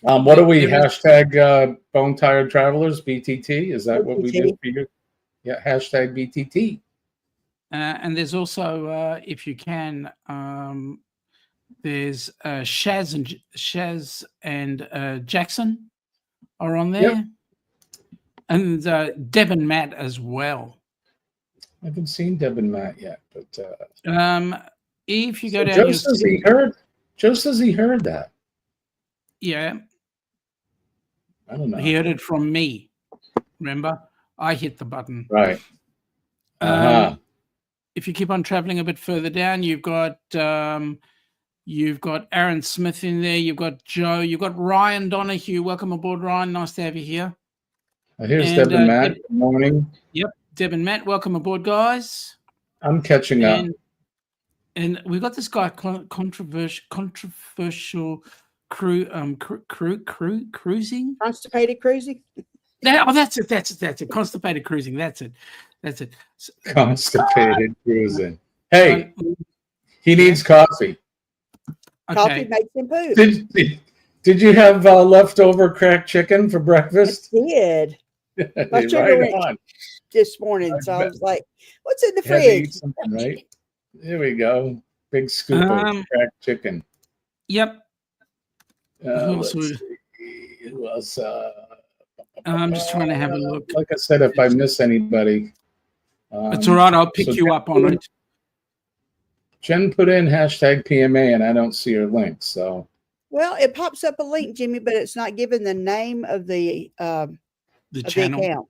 What are we? Hashtag Bone Tired Travelers, BTT. Is that what we do for you? Yeah, hashtag BTT. And there's also, if you can, there's Shaz and Jackson are on there. Yep. And Deb and Matt as well. I haven't seen Deb and Matt yet, but if you go down, Joe says he heard. Joe says he heard that. Yeah, I don't know. He heard it from me. Remember, I hit the button. Right. If you keep on traveling a bit further down, you've got Aaron Smith in there. You've got Joe. You've got Ryan Donahue. Welcome aboard, Ryan. Nice to have you here. Here's Deb and Matt. Good morning. Yep, Deb and Matt. Welcome aboard, guys. I'm catching up. And we've got this guy, controversial cruising. Constipated cruising. That's it. Constipated cruising. That's it. Constipated cruising. Hey, he needs coffee. Okay. Coffee makes him poop. Did you have leftover cracked chicken for breakfast? I did. My sugar went this morning, so I was like, "What's in the fridge?" Something, right? There we go. Big scoop of cracked chicken. Yep. Who else? I'm just trying to have a look. Like I said, if I miss anybody, it's all right. I'll pick you up on it. Jen put in hashtag PMA, and I don't see her link. So, well, it pops up a link, Jimmy, but it's not giving the name of the channel. The account.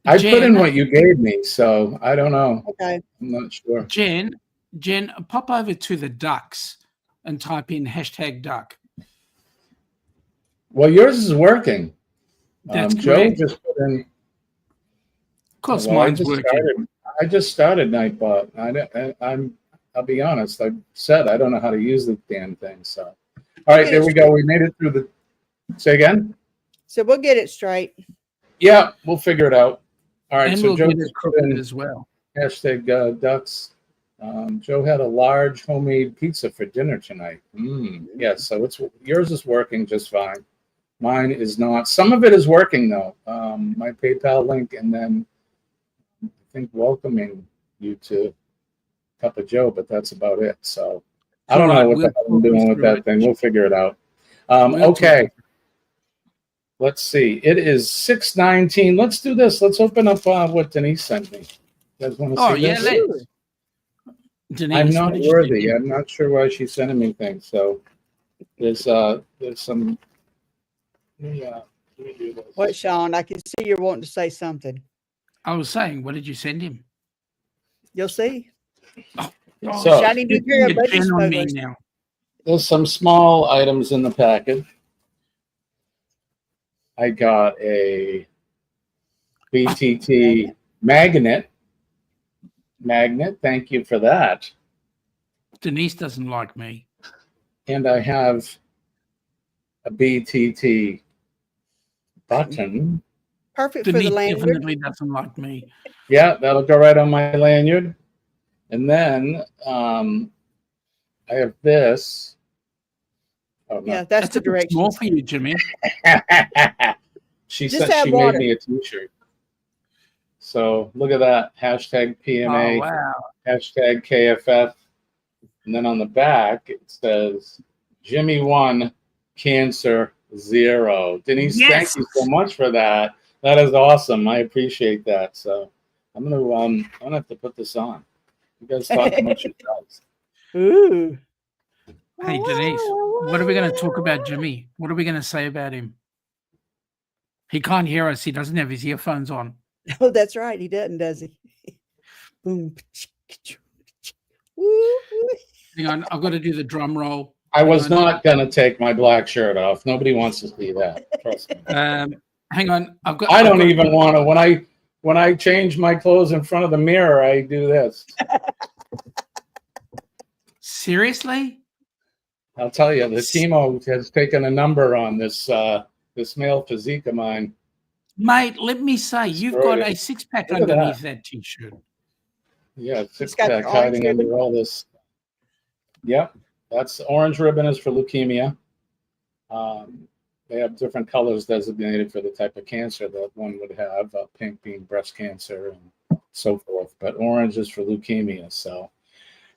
I put in what you gave me, so I don't know. Okay, I'm not sure. Jen, pop over to the ducks and type in hashtag duck. Well, yours is working. That's Joe correct. just put in. Of course, mine's working. I just started Nightbot. I'll be honest. I said I don't know how to use the damn thing. So, all right, there we go. We made it through the. Say again. So we'll get it straight. Yeah, we'll figure it out. All right, and so we'll Joe get it crooked as well. Hashtag ducks. Joe had a large homemade pizza for dinner tonight. Yes, so yours is working just fine. Mine is not. Some of it is working though. My PayPal link, and then I think welcoming you to Cup of Joe, but that's about it. So I don't know what the hell I'm doing with that thing. We'll figure it out. Okay. Let's see. It is 6:19. Let's do this. Let's open up what Denise sent me. You guys want to see this? Let's. Denise, I'm not worthy. I'm not sure why she's sending me things. So there's some. Let me do this. What, Sean? I can see you're wanting to say something. I was saying, what did you send him? You'll see. So, shiny new pair of budgie smugglers. Now. There's some small items in the package. I got a BTT magnet. Thank you for that. Denise doesn't like me. And I have a BTT button. Perfect Denise for the lanyard. Definitely doesn't like me. Yeah, that'll go right on my lanyard. And then I have this. Oh, no. Yeah, that's the direction. Small for you, Jimmy. She made me a t-shirt. So look at that. Hashtag PMA. Oh, wow. Hashtag KFF. And then on the back, it says Jimmy 1, Cancer 0. Denise, Thank you so much for that. That is awesome. I appreciate that. So I'm gonna have to put this on. You guys talk about your guys. Ooh. Hey, Denise, what are we going to talk about Jimmy? What are we going to say about him? He can't hear us. He doesn't have his earphones on. Oh, that's right. He doesn't, does he? Boom. Hang on. I've got to do the drum roll. I was not going to take my black shirt off. Nobody wants to see that. Trust me. Hang on. I don't even want to. When I change my clothes in front of the mirror, I do this. Seriously? I'll tell you, the chemo has taken a number on this male physique of mine. Mate, let me say, you've got a six-pack underneath that T-shirt. Yeah, six-pack hiding under all this. Yep, that's orange ribbon is for leukemia. They have different colors designated for the type of cancer that one would have, pink being breast cancer and so forth, but orange is for leukemia. So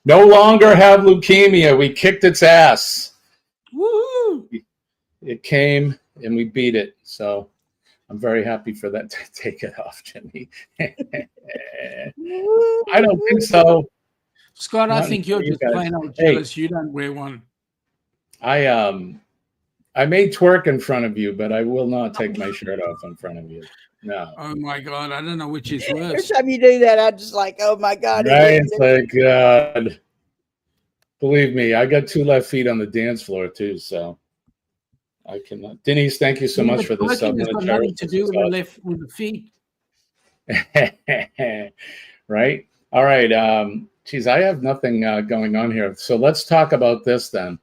no longer have leukemia. We kicked its ass. Woo! It came and we beat it. So I'm very happy for that. Take it off, Jimmy. I don't think so. Scott, I Not think you're for you just guys. plain old Hey. jealous. You don't wear one. I may twerk in front of you, but I will not take my shirt off in front of you. No. Oh my God, I don't know which is Every worse. time you do that, I'm just like, oh my God. Right? It's like, God. Believe me, I got 2 left feet on the dance floor too, so I cannot. Denise, thank you so much for this. Twerking has got nothing to do with the feet. Right? All right. Geez, I have nothing going on here. So let's talk about this then.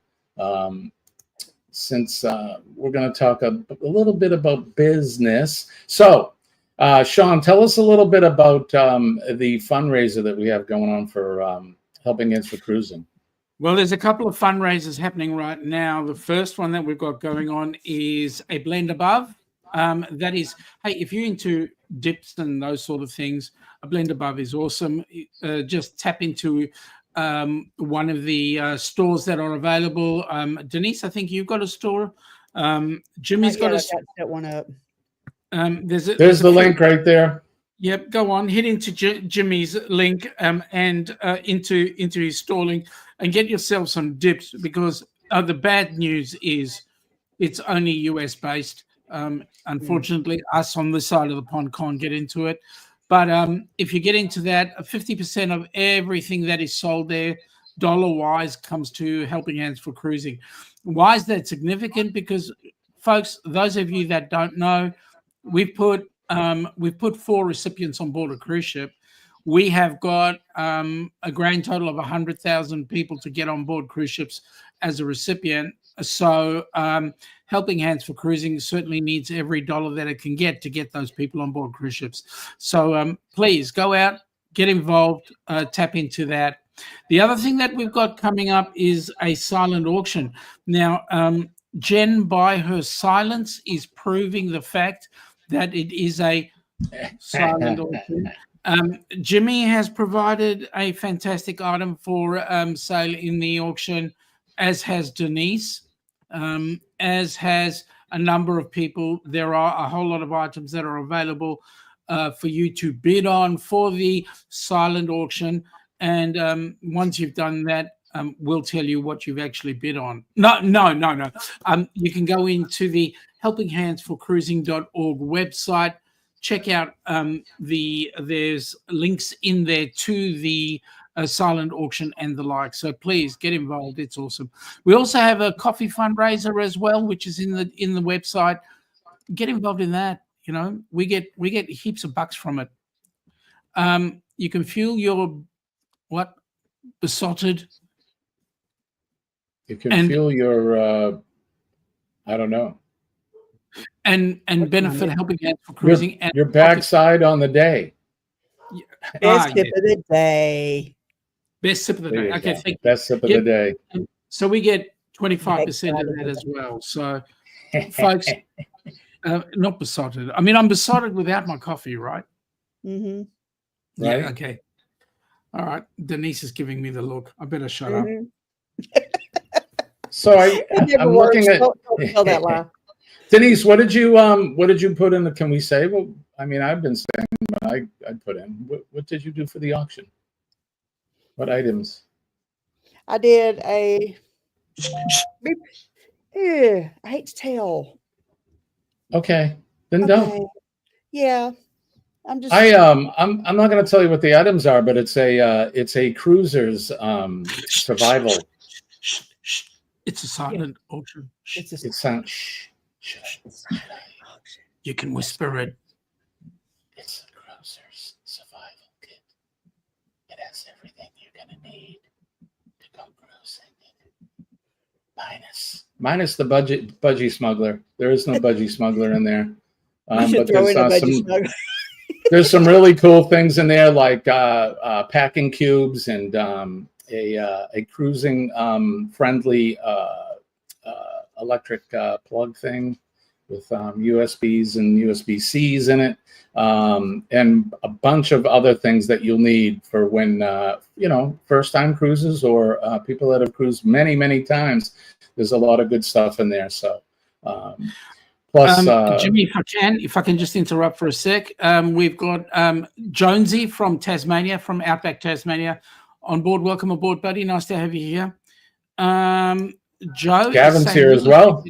Since we're going to talk a little bit about business. So, Sean, tell us a little bit about the fundraiser that we have going on for Helping Hands for Cruising. Well, there's a couple of fundraisers happening right now. The first one that we've got going on is a blend above. That is, hey, if you're into dips and those sort of things, a blend above is awesome. Just tap into one of the stores that are available. Denise, I think you've got a store. Jimmy's got a store. Set one up. There's the link right there. Yep, go on, hit into Jimmy's link and into his store link and get yourself some dips, because the bad news is it's only US based. Unfortunately, us on this side of the pond can't get into it. But if you get into that, 50% of everything that is sold there, dollar-wise, comes to Helping Hands for Cruising. Why is that significant? Because, folks, those of you that don't know, we've put 4 recipients on board a cruise ship. We have got a grand total of 100,000 people to get on board cruise ships as a recipient. So Helping Hands for Cruising certainly needs every dollar that it can get to get those people on board cruise ships. So please go out, get involved, tap into that. The other thing that we've got coming up is a silent auction. Now, Jen, by her silence, is proving the fact that it is a silent auction. Jimmy has provided a fantastic item for sale in the auction, as has Denise, as has a number of people. There are a whole lot of items that are available for you to bid on for the silent auction. And once you've done that, we'll tell you what you've actually bid on. No. You can go into the helpinghandsforcruising.org website. Check out there's links in there to the silent auction and the like. So please get involved. It's awesome. We also have a coffee fundraiser as well, which is in the website. Get involved in that. You know, we get heaps of bucks from it. You can fuel your besotted. You can fuel your I don't know. And benefit Helping Hands for Cruising. Your backside on the day. Best sip of the day. Best sip of the day. Okay, thank you. Best sip of the day. So we get 25% of that as well. So, folks, not besotted. I mean, I'm besotted without my coffee, right? Mm-hmm. Yeah, Right. okay. All right. Denise is giving me the look. I better shut up. So I'm looking at. Don't tell that lie. Denise, what did you put in the? Can we say? Well, I mean, I've been saying I put in. What did you do for the auction? What items? I did a. I hate to tell. Okay, then don't. Yeah, I'm just. I'm not going to tell you what the items are, but it's a cruiser's survival. It's a silent auction. It's silent. Shh. You can whisper it. It's a cruiser's survival kit. It has everything you're gonna need to go cruising. Minus the budgie smuggler. There is no budgie smuggler in there. But there's some really cool things in there, like packing cubes and a cruising friendly electric plug thing with USBs and USB-Cs in it, and a bunch of other things that you'll need for when, first-time cruises or people that have cruised many, many times. There's a lot of good stuff in there. So, plus, Jimmy, if I can just interrupt for a sec, we've got Jonesy from Tasmania, from Outback Tasmania, on board. Welcome aboard, buddy. Nice to have you here. Joe, Gavin's here as well.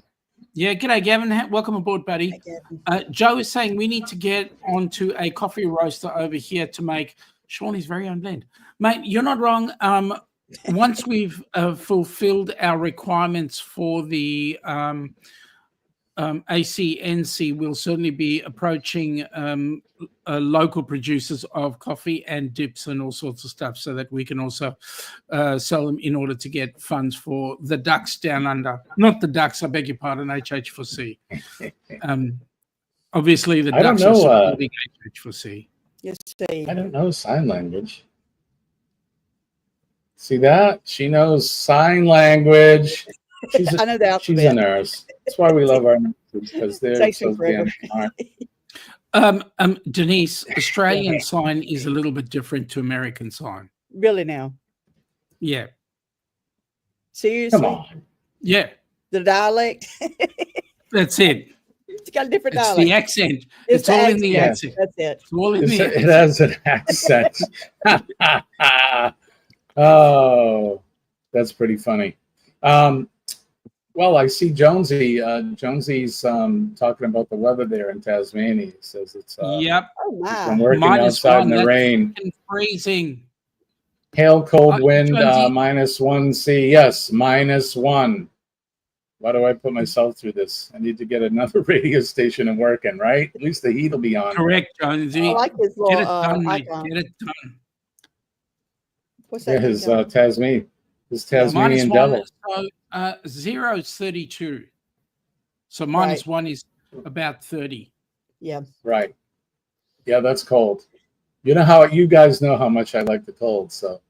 Yeah, g'day, Gavin. Welcome aboard, buddy. Joe is saying we need to get onto a coffee roaster over here to make Shawnee's very own blend. Mate, you're not wrong. Once we've fulfilled our requirements for the ACNC, we'll certainly be approaching local producers of coffee and dips and all sorts of stuff so that we can also sell them in order to get funds for the Ducks Down Under. Not the Ducks, I beg your pardon, HH4C. Obviously, the Ducks are supporting HH4C. Yes, see. I don't know sign language. See that? She knows sign language. I know the alphabet. She's a nurse. That's why we love our nurses, because they're so damn smart. Denise, Australian sign is a little bit different to American sign. Really now? Yeah. Seriously? Come on. Yeah. The dialect? That's it. It's got a different It's dialect. the accent. It's all in the accent. That's it. It's all in the accent. It has an accent. Oh, that's pretty funny. Well, I see Jonesy. Jonesy's talking about the weather there in Tasmania. He says it's yep. Oh, been my. working outside in the rain. Freezing. Hail, cold wind, Jonesy. -1C. Yes, -1. Why do I put myself through this? I need to get another radio station and working, right? At least the heat will be on. Correct, Jonesy. I like his little Get it done, mate. icon. Get it done. What's Yeah, that? his icon? his Tasmanian -1, devil. so 0 is 32. So -1 is about 30. Yeah. Right. Yeah, that's cold. You know how you guys know how much I like the cold. So,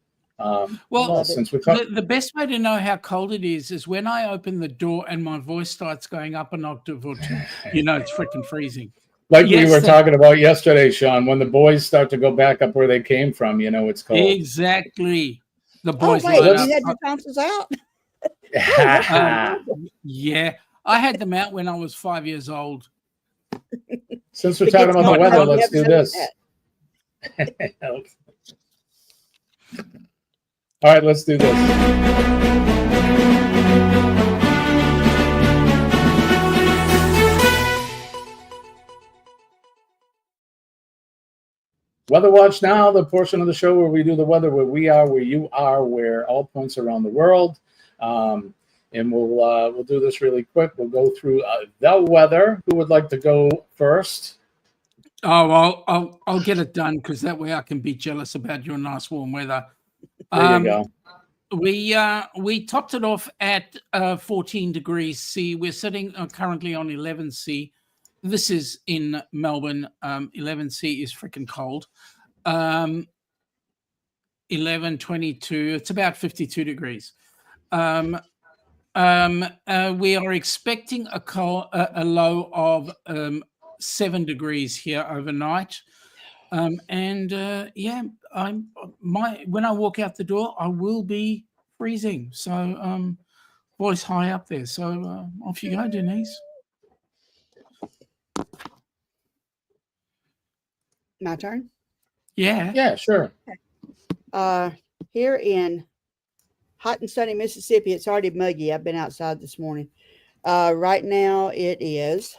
Well, since we the best way to know how cold it is when I open the door and my voice starts going up an octave or two. You know, it's freaking freezing. like we were talking about yesterday, Sean, when the boys start to go back up where they came from, you know, it's cold. Exactly. The boys. Oh, wait, line you up. had your tonsils out? Yeah, I had them out when I was 5 years old. Since we're talking about the weather, let's do this. All right, let's do this. Weather Watch Now, the portion of the show where we do the weather where we are, where you are, where all points around the world. And we'll do this really quick. We'll go through the weather. Who would like to go first? Oh, well, I'll get it done because that way I can be jealous about your nice warm weather. There you go. We topped it off at 14 degrees C. We're sitting currently on 11 C. This is in Melbourne. 11 C is freaking cold. 11, 22. It's about 52 degrees. We are expecting a low of 7 degrees here overnight. When I walk out the door, I will be freezing. So, voice high up there. So off you go, Denise. My turn? Yeah. Yeah, sure. Here in hot and sunny Mississippi, it's already muggy. I've been outside this morning. Right now it is,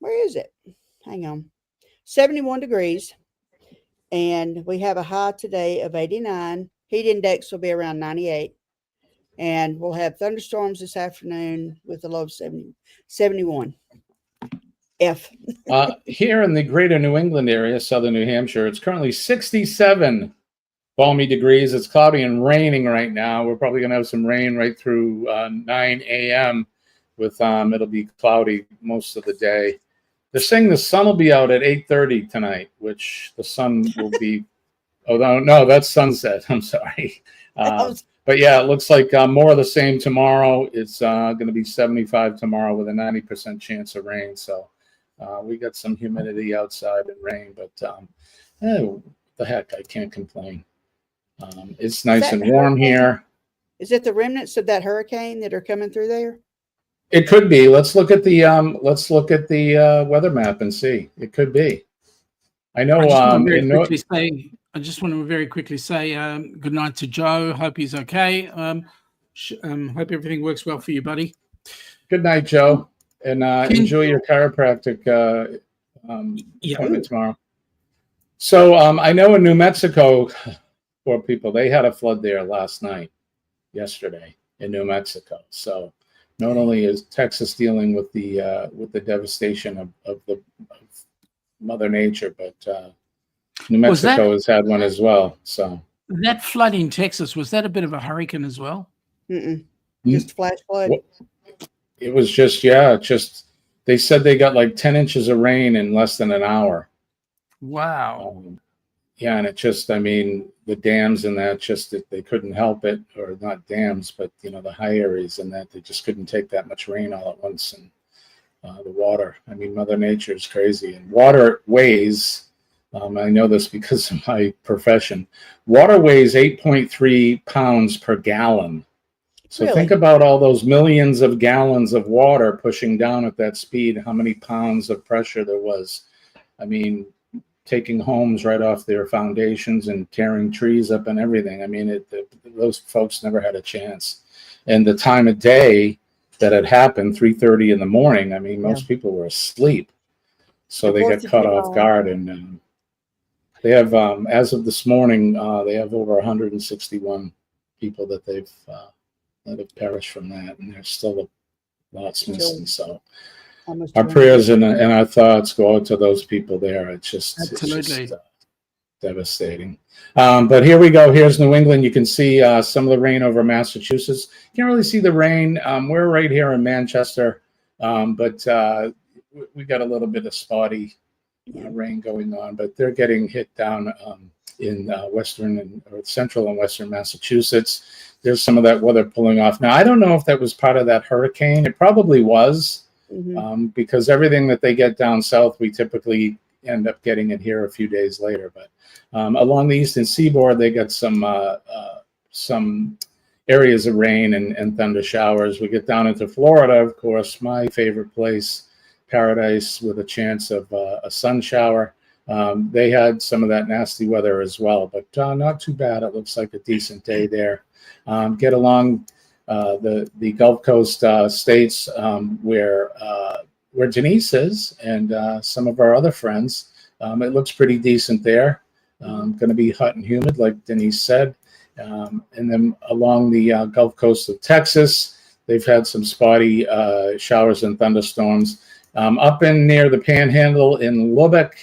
where is it? Hang on. 71 degrees. And we have a high today of 89. Heat index will be around 98. And we'll have thunderstorms this afternoon with a low of 71. Here in the greater New England area, southern New Hampshire, it's currently 67 balmy degrees. It's cloudy and raining right now. We're probably going to have some rain right through 9 a.m. with it'll be cloudy most of the day. They're saying the sun will be out at 8:30 tonight, which the sun will be. Oh no, that's sunset. I'm sorry. But yeah, it looks like more of the same tomorrow. It's going to be 75 tomorrow with a 90% chance of rain. So we got some humidity outside and rain, but the heck, I can't complain. It's nice and warm here. Is it the remnants of that hurricane that are coming through there? It could be. Let's look at the weather map and see. It could be. I know. I just want to very quickly say good night to Joe. Hope he's okay. Hope everything works well for you, buddy. Good night, Joe, and enjoy your chiropractic appointment tomorrow. So I know in New Mexico, poor people, they had a flood there yesterday in New Mexico. So not only is Texas dealing with the devastation of Mother Nature, but New Mexico has had one as well. So that flood in Texas, was that a bit of a hurricane as well? Just flash flood. It was just they said they got like 10 inches of rain in less than an hour. Wow. Yeah, and it just, I mean, the dams and that they couldn't help it, or not dams, but the high areas and that they just couldn't take that much rain all at once. And the water, I mean, Mother Nature is crazy, and water weighs. I know this because of my profession. Water weighs 8.3 pounds per gallon. So Really? Think about all those millions of gallons of water pushing down at that speed, how many pounds of pressure there was. I mean, taking homes right off their foundations and tearing trees up and everything. I mean, those folks never had a chance. And the time of day that it happened, 3:30 in the morning, I mean, most people were asleep. So they got caught off guard. And they have, as of this morning, they have over 161 people that have perished from that. And there's still lots missing. So our prayers and our thoughts go out to those people there. It's just devastating. But here we go. Here's New England. You can see some of the rain over Massachusetts. Can't really see the rain. We're right here in Manchester, but we got a little bit of spotty rain going on. But they're getting hit down in central and western Massachusetts. There's some of that weather pulling off. Now, I don't know if that was part of that hurricane. It probably was. Because everything that they get down south, we typically end up getting it here a few days later. But along the eastern seaboard, they got some areas of rain and thunder showers. We get down into Florida, of course, my favorite place, paradise, with a chance of a sun shower. They had some of that nasty weather as well, but not too bad. It looks like a decent day there. Get along the Gulf Coast states where Denise is, and some of our other friends. It looks pretty decent there. Going to be hot and humid, like Denise said. And then along the Gulf Coast of Texas, they've had some spotty showers and thunderstorms. Up in near the Panhandle in Lubbock,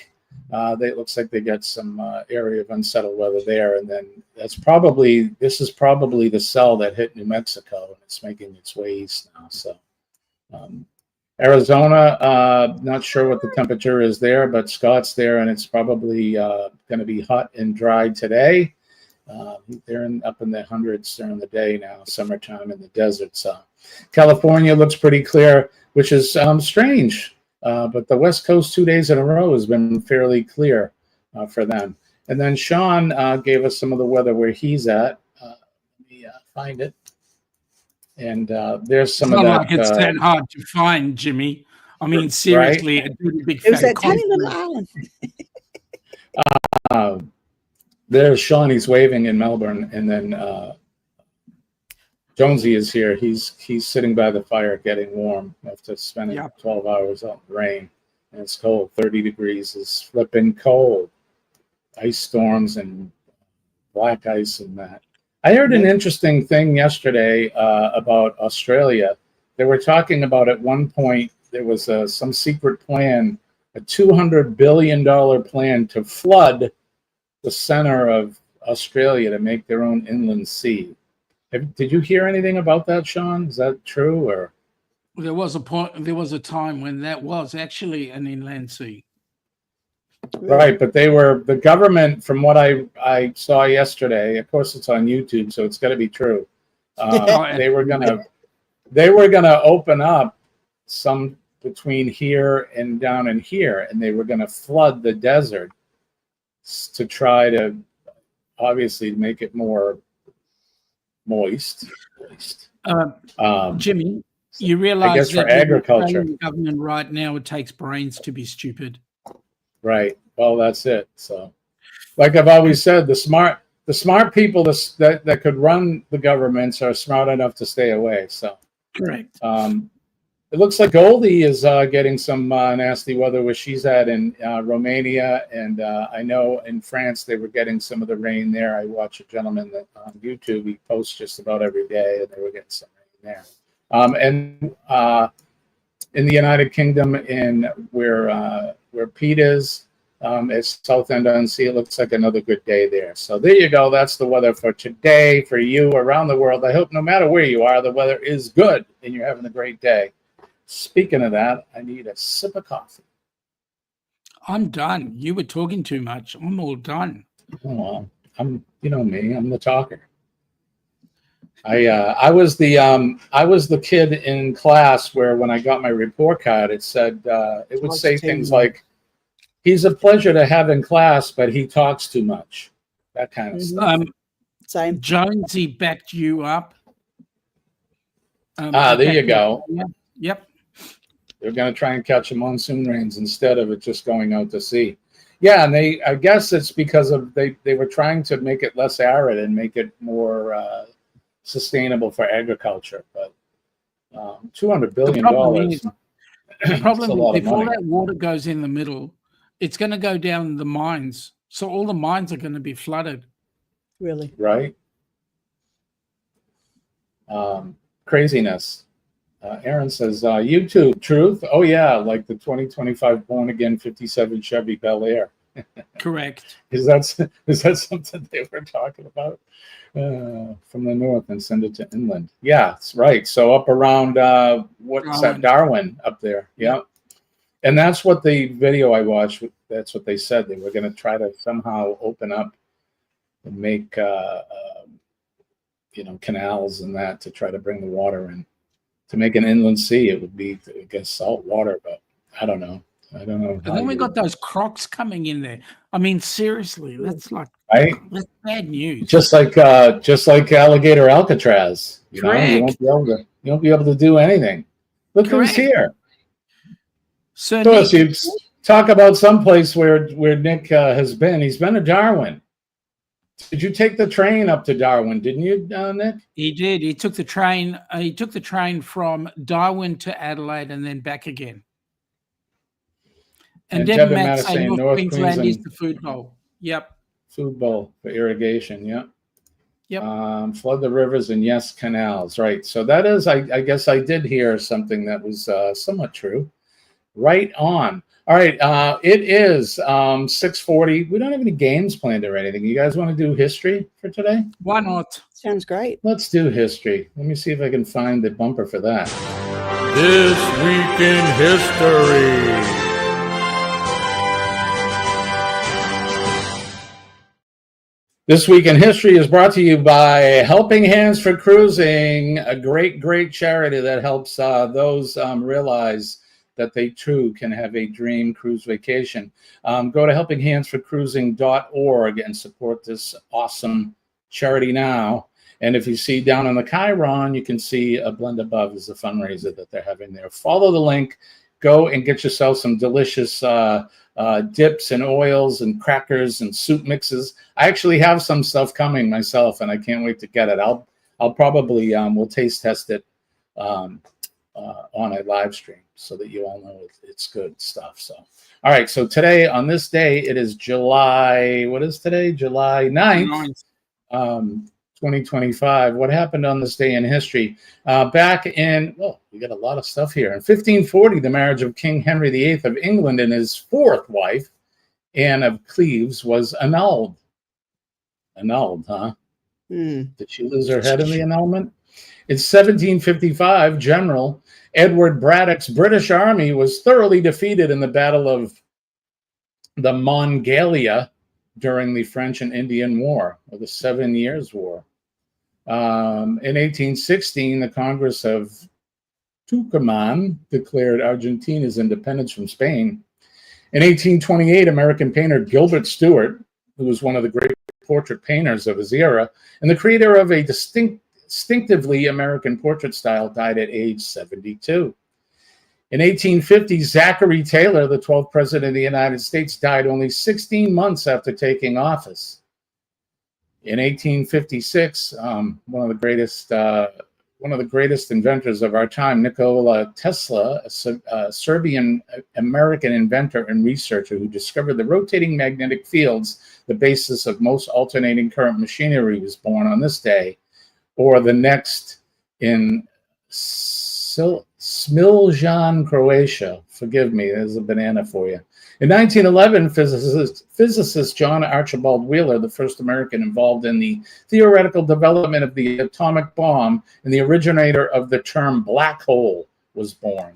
it looks like they got some area of unsettled weather there. And then this is probably the cell that hit New Mexico, and it's making its way east now. So Arizona, not sure what the temperature is there, but Scott's there, and it's probably going to be hot and dry today. They're up in the hundreds during the day now, summertime in the desert. So California looks pretty clear, which is strange. But the West Coast 2 days in a row has been fairly clear for them. And then Sean gave us some of the weather where he's at. Let me find it. And there's some of that. It's that hard to find, Jimmy. I mean, seriously, right? It was that tiny little island. There's Sean. He's waving in Melbourne, and then Jonesy is here. He's sitting by the fire getting warm after spending 12 hours out in the rain. And it's cold. 30 degrees is flipping cold. Ice storms and black ice and that. I heard an interesting thing yesterday about Australia. They were talking about at one point there was some secret plan, a $200 billion plan to flood the center of Australia to make their own inland sea. Did you hear anything about that, Sean? Is that true? Or there was a time when that was actually an inland sea. Right, but the government, from what I saw yesterday, of course it's on YouTube, so it's got to be true. They were gonna open up some between here and down in here, and they were gonna flood the desert to try to obviously make it more moist. Jimmy, you I realize guess for that with the agriculture, Australian government right now, it takes brains to be stupid. right? Well, that's it. So, like I've always said, the smart people that could run the governments are smart enough to stay away. So, Correct. it looks like Goldie is getting some nasty weather where she's at in Romania, and I know in France they were getting some of the rain there. I watch a gentleman that on YouTube, he posts just about every day, and they were getting some rain there. And in the United Kingdom, in where Pete is, it's Southend-on-Sea. It looks like another good day there. So there you go. That's the weather for today for you around the world. I hope no matter where you are, the weather is good and you're having a great day. Speaking of that, I need a sip of coffee. I'm done. You were talking too much. I'm all done. Oh, well, you know me, I'm the talker. I was the kid in class where when I got my report card, it said it would say things like, "He's a pleasure to have in class, but he talks too much." That kind of stuff. Same. Jonesy backed you up. There you go. Yep. They're going to try and catch the monsoon rains instead of it just going out to sea. Yeah, and I guess it's because of they were trying to make it less arid and make it more sustainable for agriculture. But $200 billion. The problem is if all money. that water goes in the middle, it's going to go down the mines. So all the mines are going to be flooded. Really? Right? Craziness. Aaron says, YouTube, truth? Oh, yeah, like the 2025 born again 57 Chevy Bel Air. Correct. Is that something they were talking about? From the north and send it to inland. Yeah, that's right. So up around, what's that, Darwin up there. Yeah. And that's what the video I watched, that's what they said. They were going to try to somehow open up and make, canals and that to try to bring the water in. To make an inland sea, it would be, I guess, salt water, but I don't know. And then we got those crocs coming in there. I mean, seriously, that's like that's bad news. Just like alligator Alcatraz. You know, Correct. you won't be able to do anything. Look who's here. So Nick, you talk about someplace where Nick has been. He's been to Darwin. Did you take the train up to Darwin? Didn't you, Nick? He did. He took the train. He took the train from Darwin to Adelaide and then back again. And Devin Matt saying North Queensland is the food bowl. Yep. Food bowl for irrigation. Yep. Yep. Flood the rivers and yes, canals. Right. So that is, I guess I did hear something that was somewhat true. Right on. All right. It is 6:40. We don't have any games planned or anything. You guys want to do history for today? Why not? Sounds great. Let's do history. Let me see if I can find the bumper for that. This Week in History. This Week in History is brought to you by Helping Hands for Cruising, a great, great charity that helps those realize that they too can have a dream cruise vacation. Go to helpinghandsforcruising.org and support this awesome charity now. And if you see down on the Chiron, you can see a blend above is the fundraiser that they're having there. Follow the link. Go and get yourself some delicious dips and oils and crackers and soup mixes. I actually have some stuff coming myself, and I can't wait to get it. I'll probably we'll taste test it on a live stream so that you all know it's good stuff. So, all right. So today, on this day, it is July. What is today? July 9th. 2025. What happened on this day in history? Back in, we got a lot of stuff here. In 1540, the marriage of King Henry VIII of England and his fourth wife, Anne of Cleves, was annulled. Annulled, huh? Did she lose her head in the annulment? In 1755, General Edward Braddock's British army was thoroughly defeated in the Battle of the Mongalia during the French and Indian War, or the 7 Years' War. In 1816, the Congress of Tucumán declared Argentina's independence from Spain. In 1828, American painter Gilbert Stuart, who was one of the great portrait painters of his era and the creator of a distinctively American portrait style, died at age 72. In 1850, Zachary Taylor, the 12th president of the United States, died only 16 months after taking office. In 1856, one of the greatest inventors of our time, Nikola Tesla, a Serbian-American inventor and researcher who discovered the rotating magnetic fields, the basis of most alternating current machinery, was born on this day, or the next in Smiljan, Croatia. Forgive me, there's a banana for you. In 1911, physicist John Archibald Wheeler, the first American involved in the theoretical development of the atomic bomb and the originator of the term black hole, was born.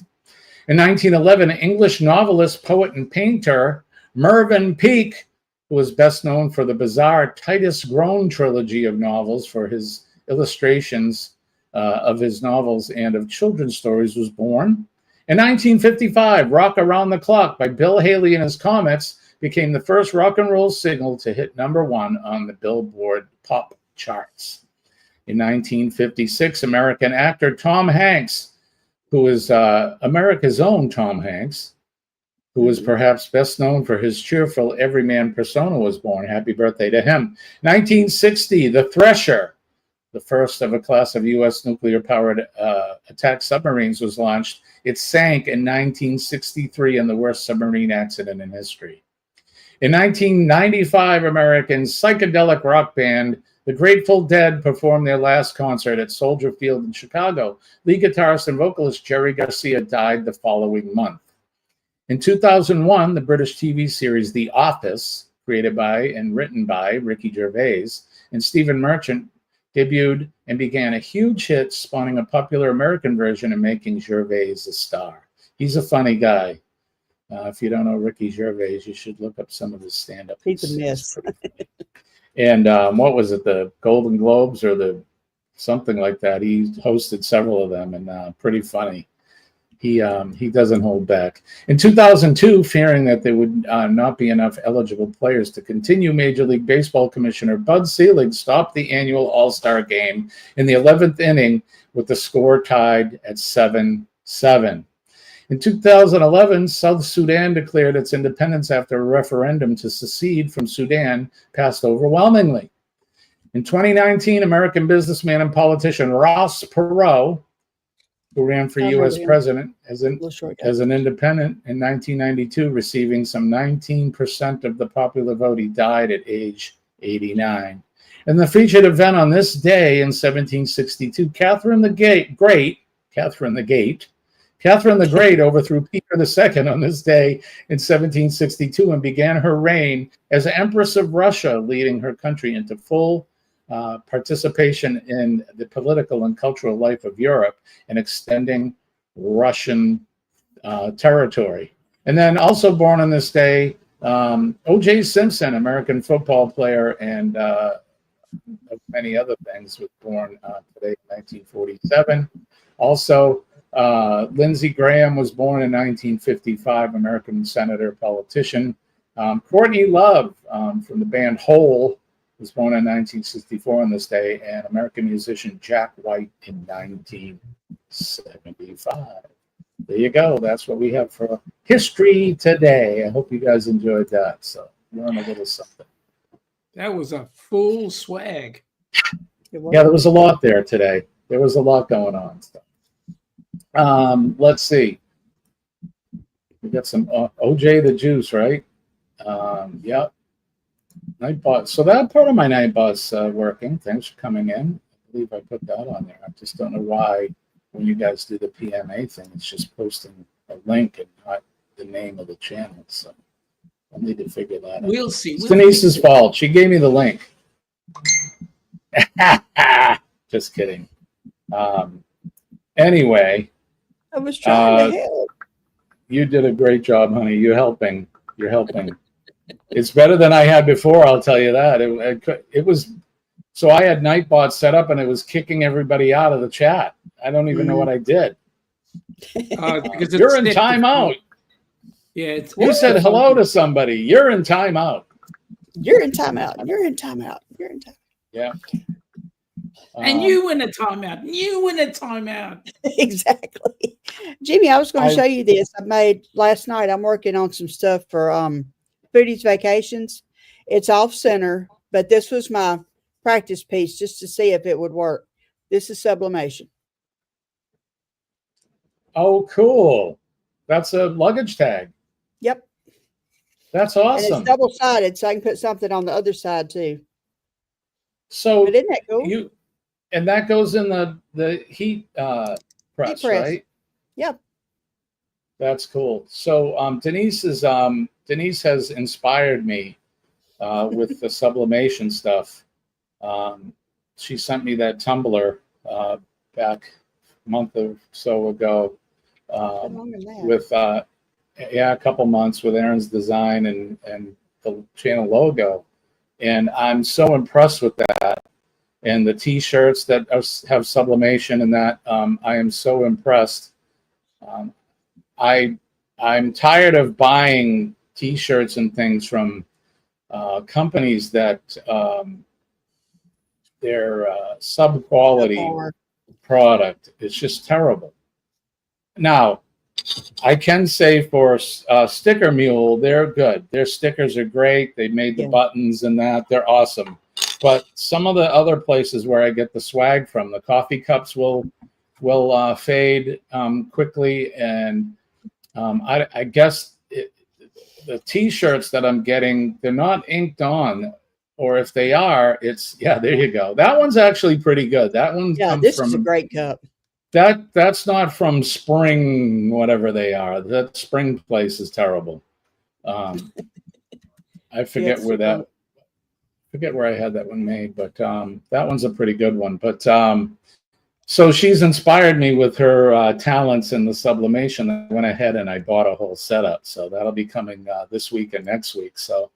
In 1911, English novelist, poet, and painter Mervyn Peake, who was best known for the bizarre Titus Groan trilogy of novels for his illustrations of his novels and of children's stories, was born. In 1955, Rock Around the Clock by Bill Haley and his Comets became the first rock and roll single to hit #1 on the Billboard pop charts. In 1956, American actor Tom Hanks, who is America's own Tom Hanks, who is perhaps best known for his cheerful everyman persona, was born. Happy birthday to him. 1960, The Thresher, the first of a class of U.S. nuclear-powered attack submarines, was launched. It sank in 1963 in the worst submarine accident in history. In 1995, American psychedelic rock band The Grateful Dead performed their last concert at Soldier Field in Chicago. Lead guitarist and vocalist Jerry Garcia died the following month. In 2001, the British TV series The Office, created by and written by Ricky Gervais and Stephen Merchant, debuted and began a huge hit, spawning a popular American version and making Gervais a star. He's a funny guy. If you don't know Ricky Gervais, you should look up some of his stand-up. He's a mess. And what was it, the Golden Globes or the something like that? He hosted several of them, and pretty funny. He doesn't hold back. In 2002, fearing that there would not be enough eligible players to continue, Major League Baseball Commissioner Bud Selig stopped the annual All-Star game in the 11th inning with the score tied at 7-7. In 2011, South Sudan declared its independence after a referendum to secede from Sudan passed overwhelmingly. In 2019, American businessman and politician Ross Perot, who ran for U.S. president as an independent in 1992, receiving some 19% of the popular vote. He died at age 89. In the featured event on this day in 1762, Catherine the Great overthrew Peter II on this day in 1762 and began her reign as Empress of Russia, leading her country into full participation in the political and cultural life of Europe and extending Russian territory. And then also born on this day, O.J. Simpson, American football player and many other things, was born today in 1947. Also, Lindsey Graham was born in 1955, American senator, politician. Courtney Love from the band Hole was born in 1964 on this day, and American musician Jack White in 1975. There you go. That's what we have for history today. I hope you guys enjoyed that. So learn a little something. That was a full swag. Yeah, there was a lot there today. There was a lot going on. Let's see. We got some OJ the Juice, right? Yep. Night bus. So that part of my night bus working. Thanks for coming in. I believe I put that on there. I just don't know why when you guys do the PMA thing, it's just posting a link and not the name of the channel. So I need to figure that out. We'll see. It's Denise's fault. She gave me the link. Just kidding. Anyway. I was trying to help. You did a great job, honey. You're helping. It's better than I had before, I'll tell you that. It was So I had Nightbot set up, and it was kicking everybody out of the chat. I don't even know what I did. Because You're in it's set to- timeout. Yeah, it's You said hello to somebody. You're in timeout. You're in timeout. You're in timeout. You're in timeout. Yeah. And you win a timeout. You win a timeout. Exactly. Jimmy, I was going to I- show you this. I made last night. I'm working on some stuff for Foodie's Vacations. It's off center, but this was my practice piece just to see if it would work. This is sublimation. Oh, cool. That's a luggage tag. Yep. That's And awesome. it's double sided, so I can put something on the other side too. So But isn't that cool? and that goes in the heat press, press. right? Yep. That's cool. So Denise has inspired me with the sublimation stuff. She sent me that tumbler back a month or so ago with a couple months with Aaron's design and the channel logo, and I'm so impressed with that. And the T-shirts that have sublimation and that, I am so impressed. I'm tired of buying T-shirts and things from companies that their sub-quality product is just terrible. Now, I can say for Sticker Mule, they're good. Their stickers are great. They made the buttons and that. They're awesome. But some of the other places where I get the swag from, the coffee cups will fade quickly, and I guess the T-shirts that I'm getting, they're not inked on, or if they are, it's there you go. That one's actually pretty good. That one comes this from is a great cup. That's not from Spring, whatever they are. That Spring place is terrible. I forget where I had that one made, but that one's a pretty good one. But so she's inspired me with her talents in the sublimation. I went ahead and I bought a whole setup. So that'll be coming this week and next week. So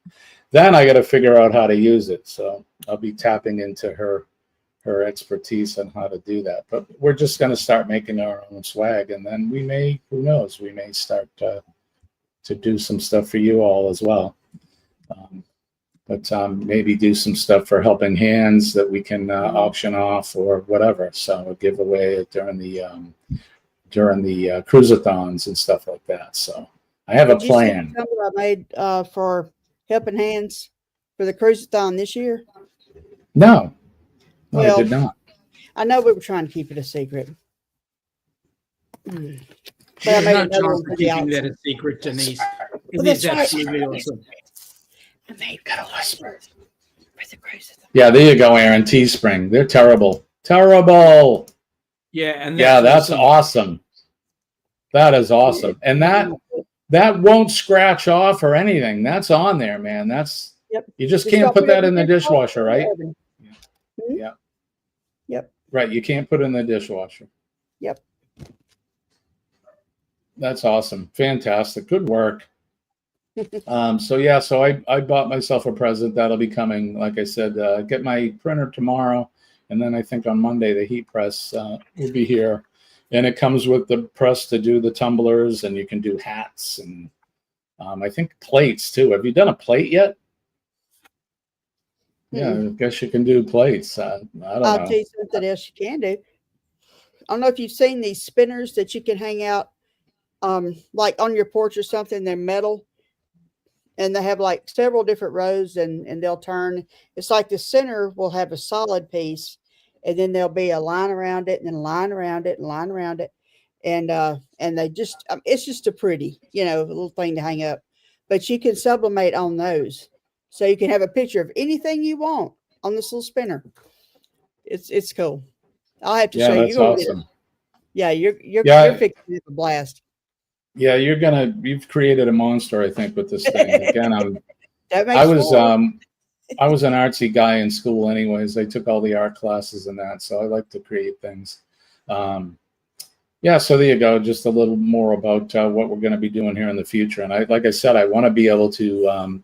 then I got to figure out how to use it. So I'll be tapping into her expertise on how to do that. But we're just going to start making our own swag, and then we may, who knows, we may start to do some stuff for you all as well. But maybe do some stuff for Helping Hands that we can auction off or whatever. So a giveaway during the cruisathons and stuff like that. So I have a plan. Did you see the number I made for Helping Hands for the cruisathon this year? No, Well, I did not. I know we were trying to keep it a secret. But I There's made no another one chance for of the keeping that outside. a secret, Denise. It that's is right. absolutely awesome. I made gotta whisper for the cruisathon. Yeah, there you go, Aaron. Teespring. They're terrible. Terrible. Yeah, and That's awesome. That is awesome. And that won't scratch off or anything. That's on there, man. That's you just can't put that in the dishwasher, right? Yeah. Yep. Right. You can't put it in the dishwasher. Yep. That's awesome. Fantastic. Good work. So I bought myself a present that'll be coming. Like I said, get my printer tomorrow, and then I think on Monday the heat press will be here, and it comes with the press to do the tumblers, and you can do hats and I think plates too. Have you done a plate yet? Yeah, I guess you can do plates. I don't know. I'll tell you something else you can do. I don't know if you've seen these spinners that you can hang out like on your porch or something. They're metal. And they have like several different rows and they'll turn. It's like the center will have a solid piece, and then there'll be a line around it and then a line around it and a line around it. And they just, it's just a pretty, little thing to hang up. But you can sublimate on those. So you can have a picture of anything you want on this little spinner. It's cool. I'll have to show you. That's awesome. You're fixing it a blast. Yeah, you've created a monster, I think, with this thing. Again, I was an artsy guy in school anyways. I took all the art classes and that, so I like to create things. So there you go. Just a little more about what we're going to be doing here in the future. And like I said, I want to be able to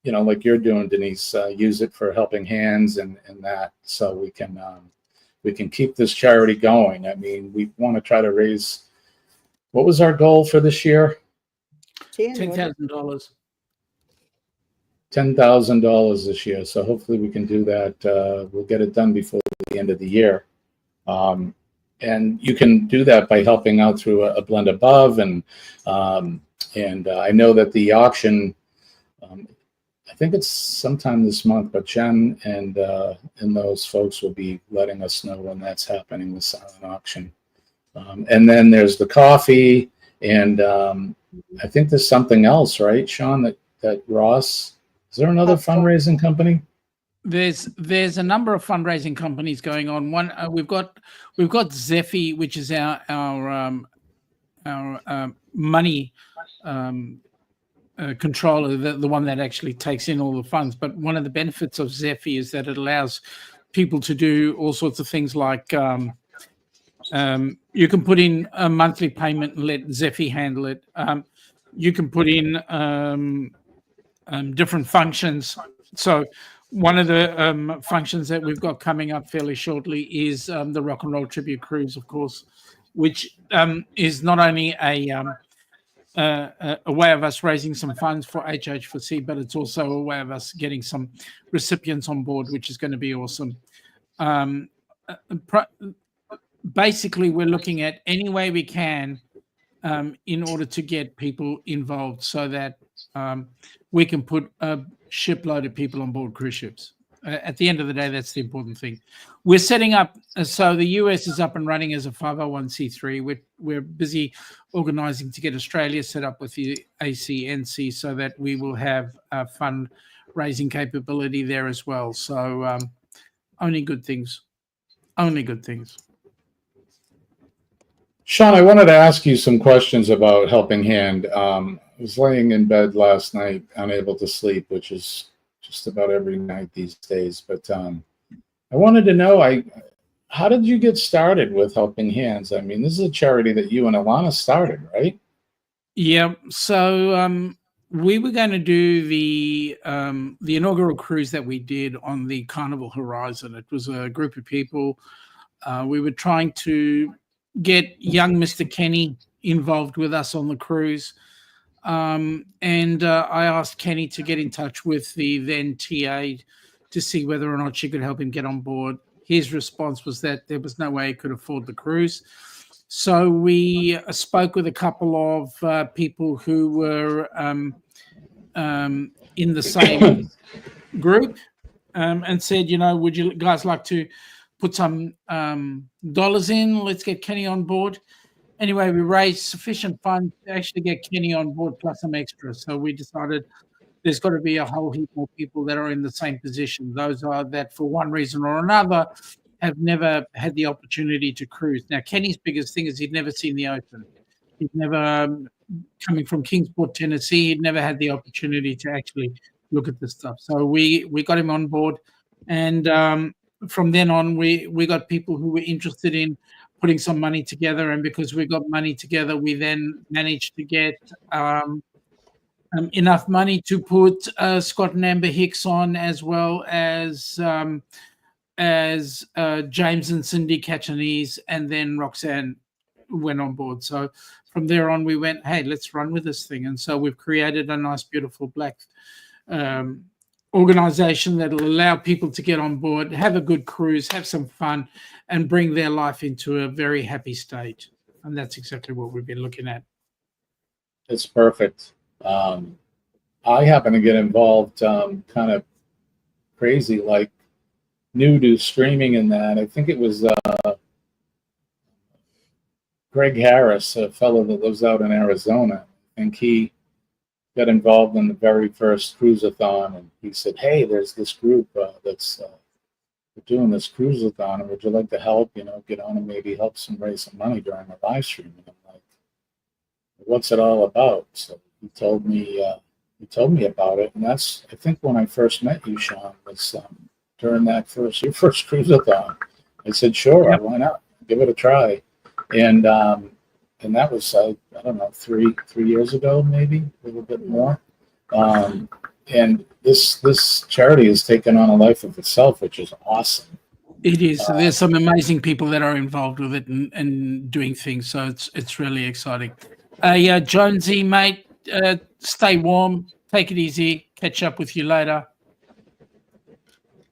like you're doing, Denise, use it for helping hands and that, so we can keep this charity going. I mean, we want to try to raise. What was our goal for this year? $10,000. $10,000 this year. So hopefully we can do that. We'll get it done before the end of the year. And you can do that by helping out through a Blend Above, and I know that the auction, I think it's sometime this month, but Jen and those folks will be letting us know when that's happening, the silent auction. And then there's the coffee, and I think there's something else, right, Sean? That Ross, is there another fundraising company? There's a number of fundraising companies going on. One we've got Zephy, which is our money controller, the one that actually takes in all the funds. But one of the benefits of Zephy is that it allows people to do all sorts of things, like you can put in a monthly payment and let Zephy handle it. You can put in different functions. So one of the functions that we've got coming up fairly shortly is the Rock and Roll Tribute Cruise, of course, which is not only a way of us raising some funds for HH4C, but it's also a way of us getting some recipients on board, which is going to be awesome. Basically, we're looking at any way we can in order to get people involved, so that we can put a shipload of people on board cruise ships. At the end of the day, that's the important thing. We're setting up, so the US is up and running as a 501c3. We're busy organizing to get Australia set up with the ACNC, so that we will have fundraising capability there as well. So only good things. Only good things. Sean, I wanted to ask you some questions about Helping Hand. I was laying in bed last night, unable to sleep, which is just about every night these days. But I wanted to know, how did you get started with Helping Hands? I mean, this is a charity that you and Alana started, right? Yeah. So we were going to do the inaugural cruise that we did on the Carnival Horizon. It was a group of people. We were trying to get young Mr. Kenny involved with us on the cruise. And I asked Kenny to get in touch with the then TA to see whether or not she could help him get on board. His response was that there was no way he could afford the cruise. So we spoke with a couple of people who were in the same group and said, would you guys like to put some dollars in? Let's get Kenny on board. Anyway, we raised sufficient funds to actually get Kenny on board plus some extras. So we decided there's got to be a whole heap more people that are in the same position. Those are that for one reason or another have never had the opportunity to cruise. Now, Kenny's biggest thing is he'd never seen the ocean. He'd never, coming from Kingsport, Tennessee, he'd never had the opportunity to actually look at this stuff. So we got him on board. And from then on, we got people who were interested in putting some money together, and because we got money together, we then managed to get enough money to put Scott and Amber Hicks on, as well as James and Cindy Cachanese, and then Roxanne went on board. So from there on, we went, hey, let's run with this thing. And so we've created a nice, beautiful black organization that will allow people to get on board, have a good cruise, have some fun, and bring their life into a very happy state. And that's exactly what we've been looking at. It's perfect. I happen to get involved kind of crazy, like new to streaming in that. I think it was Greg Harris, a fellow that lives out in Arizona. I think he got involved in the very first cruise-a-thon, and he said, hey, there's this group that's doing this cruise-a-thon, and would you like to help, get on and maybe help raise some money during the live stream? And I'm like, what's it all about? So he told me about it, and that's, I think, when I first met you, Sean, was during that your first cruise-a-thon. I said, sure, Yep. Why not? Give it a try. And that was, I don't know, three years ago, maybe a little bit more. and this charity has taken on a life of itself, which is awesome. It is. There's some amazing people that are involved with it and doing things. So it's really exciting. Jonesy, mate, stay warm. Take it easy. Catch up with you later.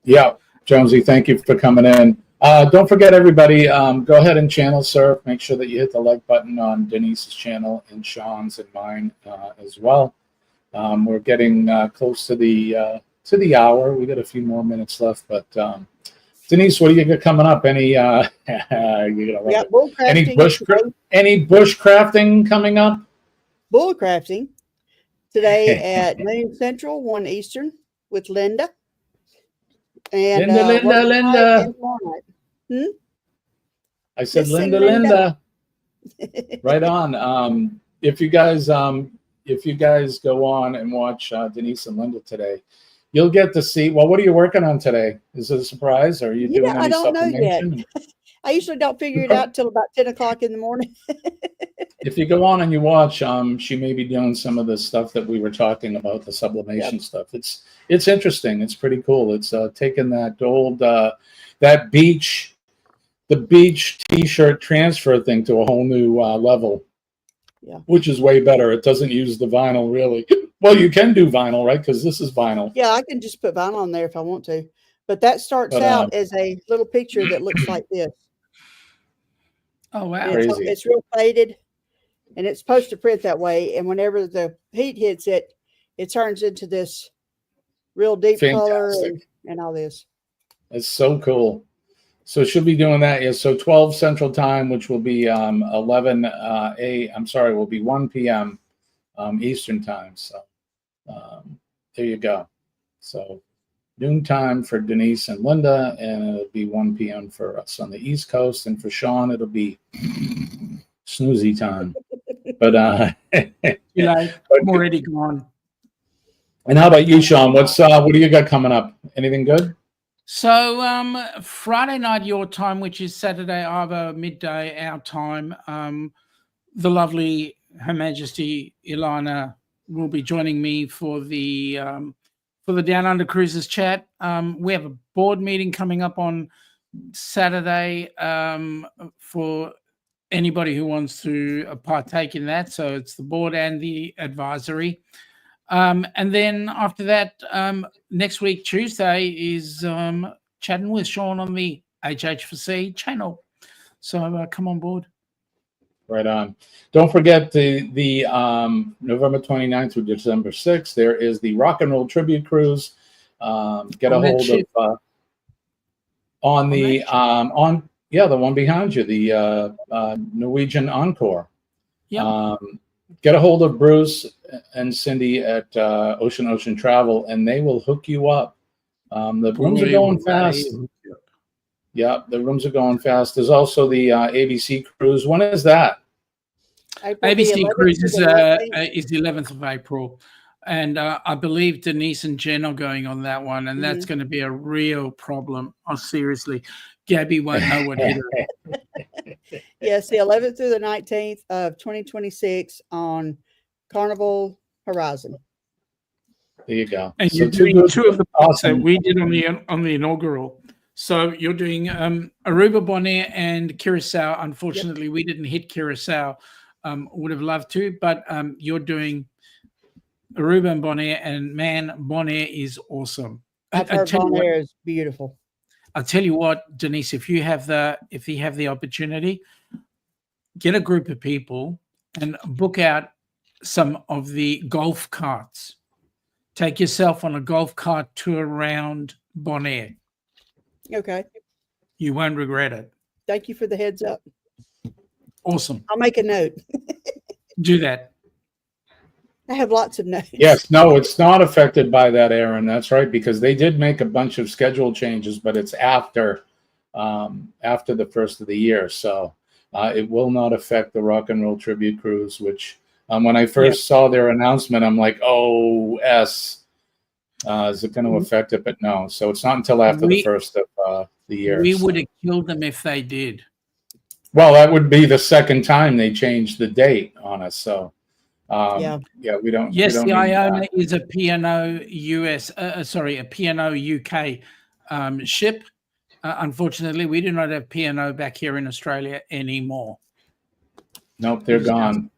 Yeah, Jonesy, thank you for coming in. Don't forget, everybody, go ahead and channel surf. Make sure that you hit the like button on Denise's channel and Sean's and mine as well. We're getting close to the hour. We got a few more minutes left, but Denise, what do you got coming up? Any any bush crafting coming up? Bull crafting today at noon Central, 1 Eastern with Linda. And Linda. I said Just Linda. Right on. If you guys go on and watch Denise and Linda today, you'll get to see. Well, what are you working on today? Is it a surprise? Or are you doing any I don't know yet. supplementation? I usually don't figure it out till about 10 o'clock in the morning. If you go on and you watch, she may be doing some of the stuff that we were talking about, the sublimation stuff. It's interesting. It's pretty cool. It's taking that old the beach T-shirt transfer thing to a whole new level. Yeah, which is way better. It doesn't use the vinyl really. Well, you can do vinyl, right? Because this is vinyl. Yeah, I can just put vinyl on there if I want to. But that starts out as a little picture that looks like this. Oh, wow. It's real faded, and it's supposed to print that way. And whenever the heat hits it, it turns into this real deep color and all this. It's so cool. So she'll be doing that. Yeah. So 12 Central Time, which will be 1 p.m. Eastern Time. So there you go. So noon time for Denise and Linda, and it'll be 1 p.m. for us on the East Coast, and for Sean it'll be snoozy time. But I'm already gone. And how about you, Sean? What do you got coming up? Anything good? So Friday night your time, which is Saturday either midday our time, the lovely Her Majesty Ilana will be joining me for the Downunder Cruises chat. We have a board meeting coming up on Saturday for anybody who wants to partake in that. So it's the board and the advisory. And then after that, next week, Tuesday, is chatting with Sean on the HH4C channel. So come on board. Right on. Don't forget the November 29th through December 6th, there is the Rock and Roll Tribute Cruise. Get a hold of the one behind you, the Norwegian Encore. Yeah. Get a hold of Bruce and Cindy at Ocean Travel, and they will hook you up. The rooms are going fast. Yeah, the rooms are going fast. There's also the ABC cruise. When is that? ABC cruise is the 11th of April, and I believe Denise and Jen are going on that one, and that's going to be a real problem. Oh, seriously, Gabby won't know what hit her. Yes, the 11th through the 19th of 2026 on Carnival Horizon. There you go. And you're doing two of the parts that we did on the inaugural. So you're doing Aruba, Bonaire, and Curacao. Unfortunately, we didn't hit Curacao. Would have loved to, but you're doing Aruba and Bonaire, and man, Bonaire is awesome. I've heard Bonaire is beautiful. I'll tell you what, Denise, if you have the opportunity, get a group of people and book out some of the golf carts. Take yourself on a golf cart tour around Bonaire. Okay. You won't regret it. Thank you for the heads up. Awesome. I'll make a note. Do that. I have lots of notes. Yes, no, it's not affected by that, Aaron. That's right, because they did make a bunch of schedule changes, but it's after the first of the year. So it will not affect the Rock and Roll Tribute Cruise, which when I first saw their announcement, I'm like, oh, is it going to affect it? But no. So it's not until after the first of the year. We would have killed them if they did. Well, that would be the second time they changed the date on us. So Yeah. We don't. Yes, we don't the need Iona that. is a P&O US, a P&O UK ship. Unfortunately, we do not have P&O back here in Australia anymore. Nope, they're gone.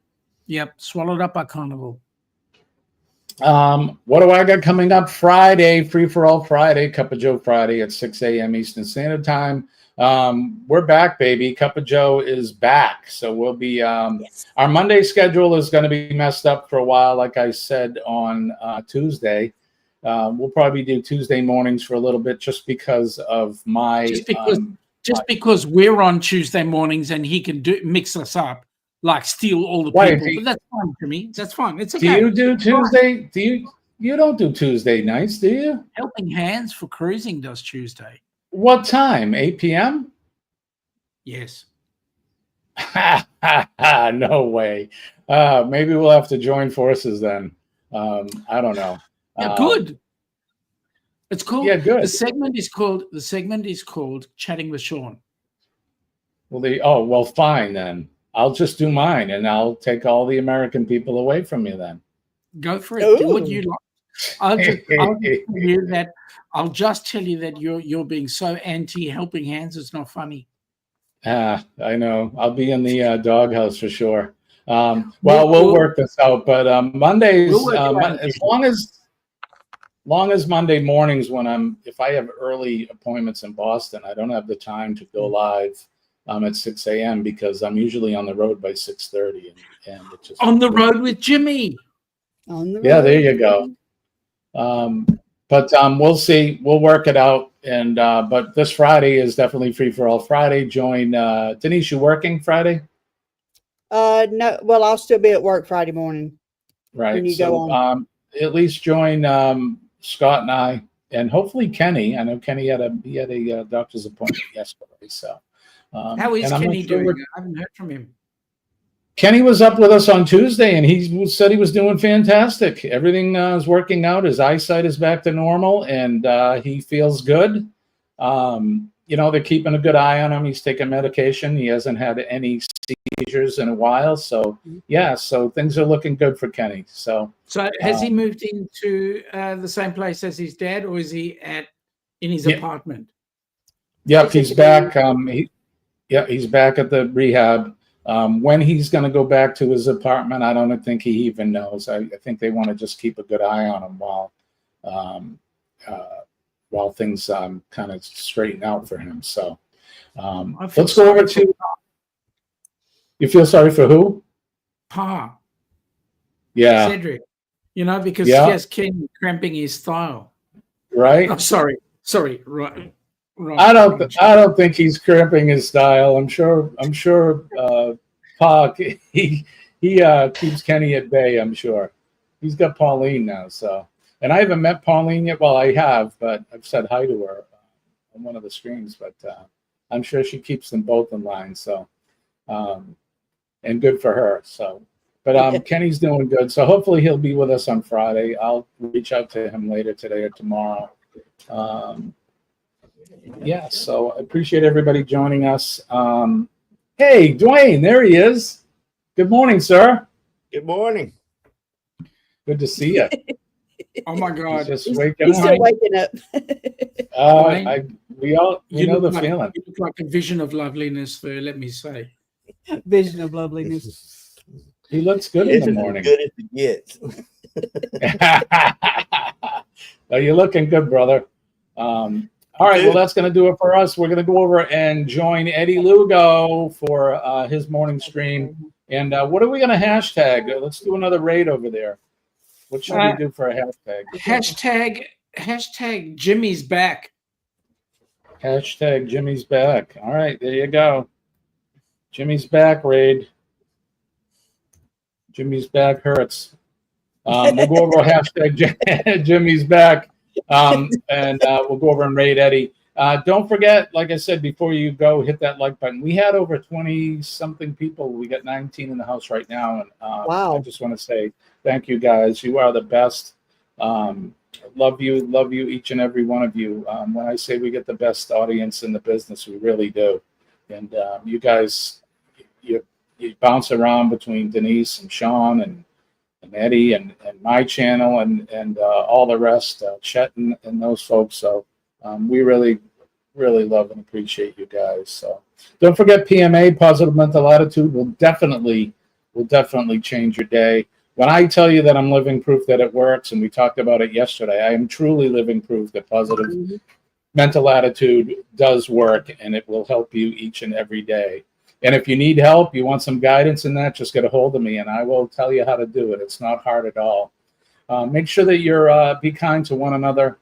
Yep, swallowed up by Carnival. What do I got coming up Friday? Free for all Friday, Cup of Joe Friday at 6 a.m. Eastern Standard Time. We're back, baby. Cup of Joe is back. So we'll be, Yes. our Monday schedule is going to be messed up for a while, like I said on Tuesday. We'll probably do Tuesday mornings for a little bit just because of my. Just because we're on Tuesday mornings and he can mix us up, like steal all the Right, people. But that's fine to me. That's fine. It's Do okay. you do Tuesday? You don't do Tuesday nights, do you? Helping Hands for Cruising does Tuesday. What time? 8 p.m.? Yes. No way. Maybe we'll have to join forces then. I don't know. Yeah, good. It's called. Yeah, good. The segment is called Chatting with Sean. Well, fine then. I'll just do mine, and I'll take all the American people away from you then. Go for it. Do what you like. I'll just tell you that you're being so anti Helping Hands. It's not funny. I know. I'll be in the doghouse for sure. We'll work this out. But Mondays, as long as Monday mornings if I have early appointments in Boston, I don't have the time to go live at 6 a.m. because I'm usually on the road by 6:30. And it's just on the road with Jimmy. Yeah, there you go. But we'll see. We'll work it out. And but this Friday is definitely Free for All Friday. Join Denise. You working Friday? No. Well, I'll still be at work Friday morning. Right. When you go on. At least join Scott and I, and hopefully Kenny. I know Kenny had a doctor's appointment yesterday. So how is Kenny doing? I haven't heard from him. Kenny was up with us on Tuesday, and he said he was doing fantastic. Everything is working out. His eyesight is back to normal, and he feels good. They're keeping a good eye on him. He's taking medication. He hasn't had any seizures in a while. So, yeah, so things are looking good for Kenny. So has he moved into the same place as his dad, or is he in his apartment? Yep, he's back. He's back at the rehab. When he's going to go back to his apartment, I don't think he even knows. I think they want to just keep a good eye on him while things kind of straighten out for him. So let's go over to. You feel sorry for who? Pa. Yeah. Cedric. Because he has Kenny cramping his style. Right. I'm sorry. Right. I don't think he's cramping his style. I'm sure Pa he keeps Kenny at bay. I'm sure he's got Pauline now. So, and I haven't met Pauline yet. Well, I have, but I've said hi to her on one of the streams. But I'm sure she keeps them both in line. So, and good for her. So, but Kenny's doing good. So hopefully he'll be with us on Friday. I'll reach out to him later today or tomorrow. Yeah, so I appreciate everybody joining us. Hey, Dwayne, there he is. Good morning, sir. Good morning. Good to see you. Oh my God! He's still waking up. We know the feeling. You look like a vision of loveliness there. Let me say, vision of loveliness. He looks good in the morning. As good as it gets. Well, you're looking good, brother. All right, well, that's going to do it for us. We're going to go over and join Eddie Lugo for his morning stream. And what are we going to hashtag? Let's do another raid over there. What should we do for a hashtag? Hashtag Jimmy's back. Hashtag Jimmy's back. All right, there you go. Jimmy's back raid. Jimmy's back hurts. We'll go over hashtag Jimmy's back. And we'll go over and raid Eddie. Don't forget, like I said, before you go, hit that like button. We had over 20-something people. We got 19 in the house right now. And wow. I just want to say thank you, guys. You are the best. Love you, each and every one of you. When I say we get the best audience in the business, we really do. And you guys, you bounce around between Denise and Sean and Eddie and my channel and all the rest, Chet and those folks. So we really love and appreciate you guys. So don't forget PMA, positive mental attitude, will definitely change your day. When I tell you that I'm living proof that it works, and we talked about it yesterday, I am truly living proof that positive mental attitude does work, and it will help you each and every day. And if you need help, you want some guidance in that, just get a hold of me, and I will tell you how to do it. It's not hard at all. Make sure that you're be kind to one another.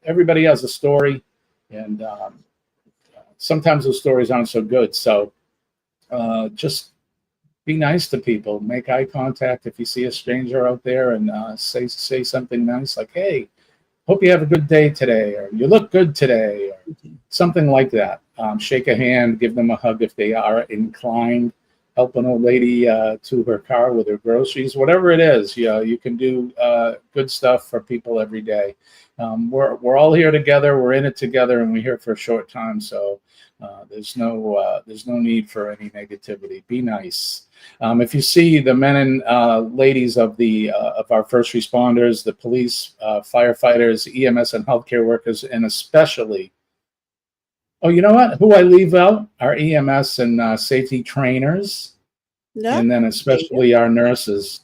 Everybody has a story, and sometimes those stories aren't so good. So just be nice to people. Make eye contact if you see a stranger out there, and say something nice like, "Hey, hope you have a good day today," or "You look good today," or something like that. Shake a hand, give them a hug if they are inclined. Help an old lady to her car with her groceries, whatever it is. You can do good stuff for people every day. We're all here together. We're in it together, and we're here for a short time. So there's no need for any negativity. Be nice. If you see the men and ladies of our first responders, the police, firefighters, EMS, and healthcare workers, and especially, oh, you know what? Who I leave out? Our EMS and safety trainers, and then especially our nurses.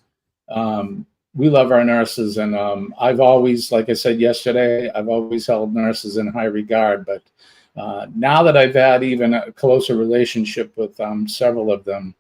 We love our nurses, and I've always, like I said yesterday, I've always held nurses in high regard. But now that I've had even a closer relationship with several of them,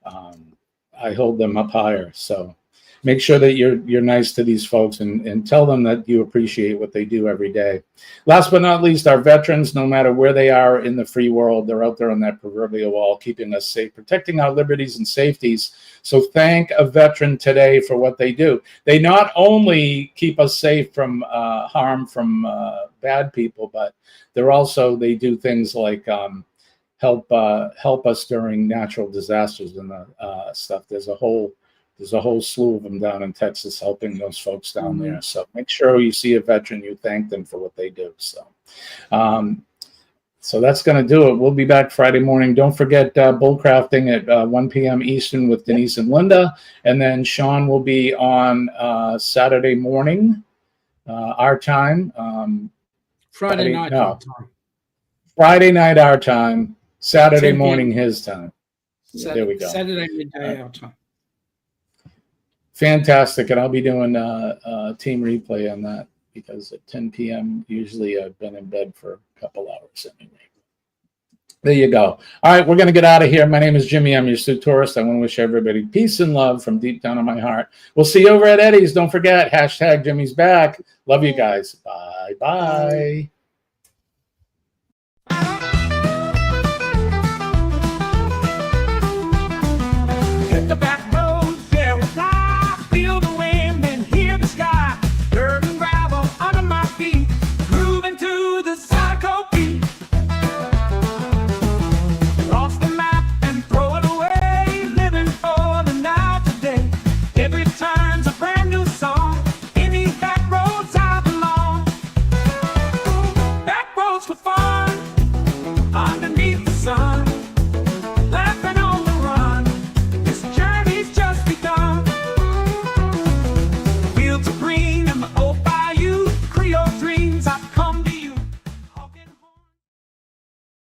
I hold them up higher. So make sure that you're nice to these folks and tell them that you appreciate what they do every day. Last but not least, our veterans, no matter where they are in the free world, they're out there on that proverbial wall, keeping us safe, protecting our liberties and safeties. So thank a veteran today for what they do. They not only keep us safe from harm from bad people, but they do things like help us during natural disasters and stuff. There's a whole slew of them down in Texas helping those folks down there. So make sure you see a veteran, you thank them for what they do. So so that's going to do it. We'll be back Friday morning. Don't forget bullcrafting at 1 p.m. Eastern with Denise and Linda. And then Sean will be on Saturday morning, our time. Friday night our time. Friday night our time. Saturday morning his time. There we go. Saturday midday our time. Fantastic. And I'll be doing a team replay on that because at 10 p.m. usually I've been in bed for a couple hours anyway. There you go. All right, we're going to get out of here. My name is Jimmy. I'm your Astute Tourist. I want to wish everybody peace and love from deep down in my heart. We'll see you over at Eddie's. Don't forget, #Jimmy's back. Love you guys. Bye-bye.